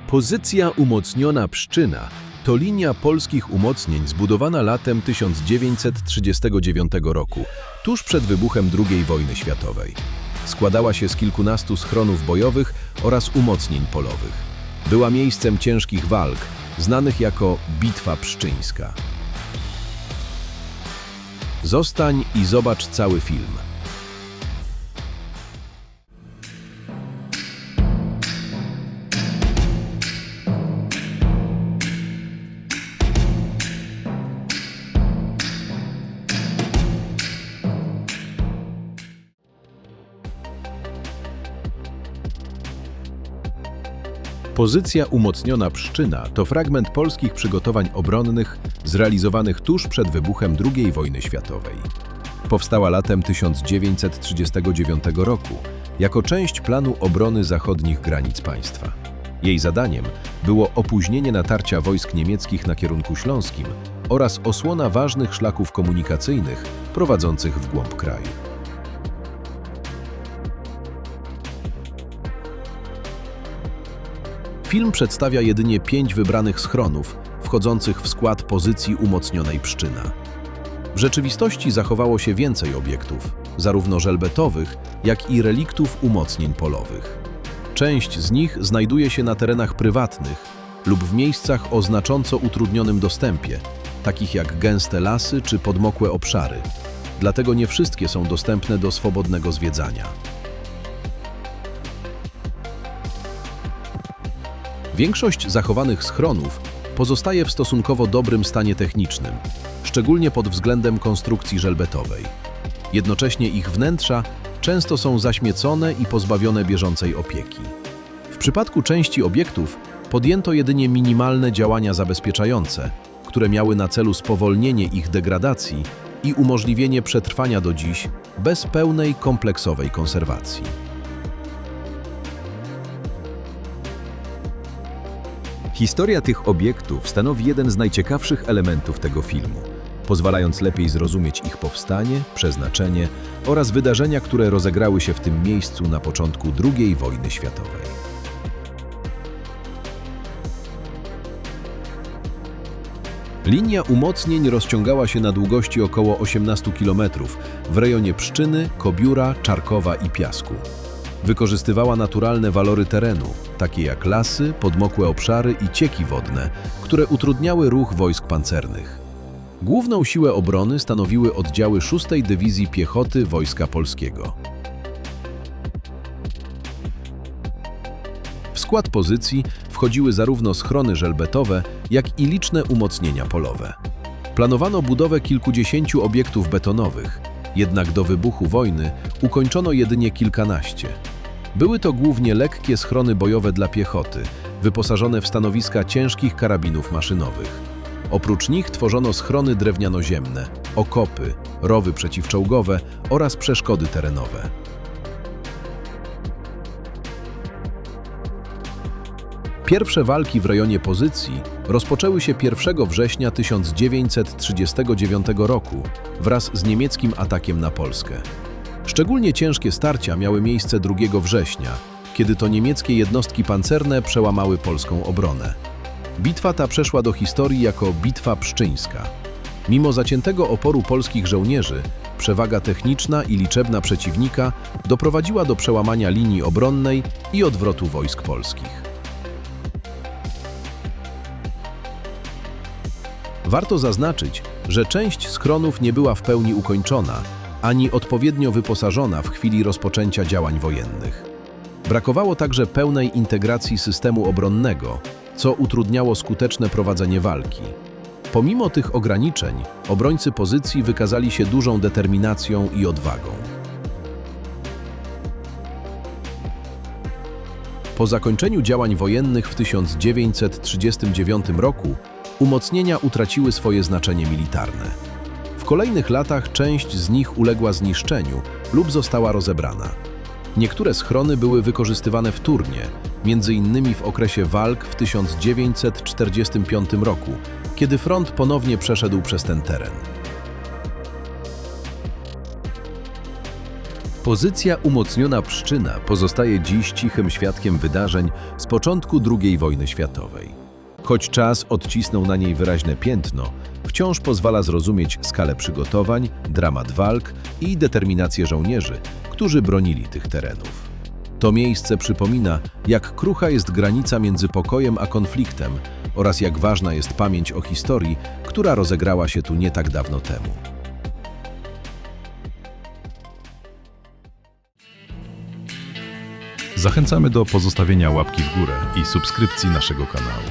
Pozycja umocniona Pszczyna to linia polskich umocnień zbudowana latem 1939 roku, tuż przed wybuchem II wojny światowej. Składała się z kilkunastu schronów bojowych oraz umocnień polowych. Była miejscem ciężkich walk, znanych jako Bitwa Pszczyńska. Zostań i zobacz cały film. Pozycja umocniona Pszczyna to fragment polskich przygotowań obronnych zrealizowanych tuż przed wybuchem II wojny światowej. Powstała latem 1939 roku jako część planu obrony zachodnich granic państwa. Jej zadaniem było opóźnienie natarcia wojsk niemieckich na kierunku śląskim oraz osłona ważnych szlaków komunikacyjnych prowadzących w głąb kraju. Film przedstawia jedynie 5 wybranych schronów, wchodzących w skład pozycji umocnionej Pszczyna. W rzeczywistości zachowało się więcej obiektów, zarówno żelbetowych, jak i reliktów umocnień polowych. Część z nich znajduje się na terenach prywatnych lub w miejscach o znacząco utrudnionym dostępie, takich jak gęste lasy czy podmokłe obszary. Dlatego nie wszystkie są dostępne do swobodnego zwiedzania. Większość zachowanych schronów pozostaje w stosunkowo dobrym stanie technicznym, szczególnie pod względem konstrukcji żelbetowej. Jednocześnie ich wnętrza często są zaśmiecone i pozbawione bieżącej opieki. W przypadku części obiektów podjęto jedynie minimalne działania zabezpieczające, które miały na celu spowolnienie ich degradacji i umożliwienie przetrwania do dziś bez pełnej, kompleksowej konserwacji. Historia tych obiektów stanowi jeden z najciekawszych elementów tego filmu, pozwalając lepiej zrozumieć ich powstanie, przeznaczenie oraz wydarzenia, które rozegrały się w tym miejscu na początku II wojny światowej. Linia umocnień rozciągała się na długości około 18 km w rejonie Pszczyny, Kobióra, Czarkowa i Piasku. Wykorzystywała naturalne walory terenu, takie jak lasy, podmokłe obszary i cieki wodne, które utrudniały ruch wojsk pancernych. Główną siłę obrony stanowiły oddziały 6. Dywizji Piechoty Wojska Polskiego. W skład pozycji wchodziły zarówno schrony żelbetowe, jak i liczne umocnienia polowe. Planowano budowę kilkudziesięciu obiektów betonowych, jednak do wybuchu wojny ukończono jedynie kilkanaście. Były to głównie lekkie schrony bojowe dla piechoty, wyposażone w stanowiska ciężkich karabinów maszynowych. Oprócz nich tworzono schrony drewniano-ziemne, okopy, rowy przeciwczołgowe oraz przeszkody terenowe. Pierwsze walki w rejonie pozycji rozpoczęły się 1 września 1939 roku wraz z niemieckim atakiem na Polskę. Szczególnie ciężkie starcia miały miejsce 2 września, kiedy to niemieckie jednostki pancerne przełamały polską obronę. Bitwa ta przeszła do historii jako Bitwa Pszczyńska. Mimo zaciętego oporu polskich żołnierzy, przewaga techniczna i liczebna przeciwnika doprowadziła do przełamania linii obronnej i odwrotu wojsk polskich. Warto zaznaczyć, że część schronów nie była w pełni ukończona, ani odpowiednio wyposażona w chwili rozpoczęcia działań wojennych. Brakowało także pełnej integracji systemu obronnego, co utrudniało skuteczne prowadzenie walki. Pomimo tych ograniczeń, obrońcy pozycji wykazali się dużą determinacją i odwagą. Po zakończeniu działań wojennych w 1939 roku umocnienia utraciły swoje znaczenie militarne. W kolejnych latach część z nich uległa zniszczeniu lub została rozebrana. Niektóre schrony były wykorzystywane wtórnie, m.in. w okresie walk w 1945 roku, kiedy front ponownie przeszedł przez ten teren. Pozycja umocniona Pszczyna pozostaje dziś cichym świadkiem wydarzeń z początku II wojny światowej. Choć czas odcisnął na niej wyraźne piętno, wciąż pozwala zrozumieć skalę przygotowań, dramat walk i determinację żołnierzy, którzy bronili tych terenów. To miejsce przypomina, jak krucha jest granica między pokojem a konfliktem oraz jak ważna jest pamięć o historii, która rozegrała się tu nie tak dawno temu. Zachęcamy do pozostawienia łapki w górę i subskrypcji naszego kanału.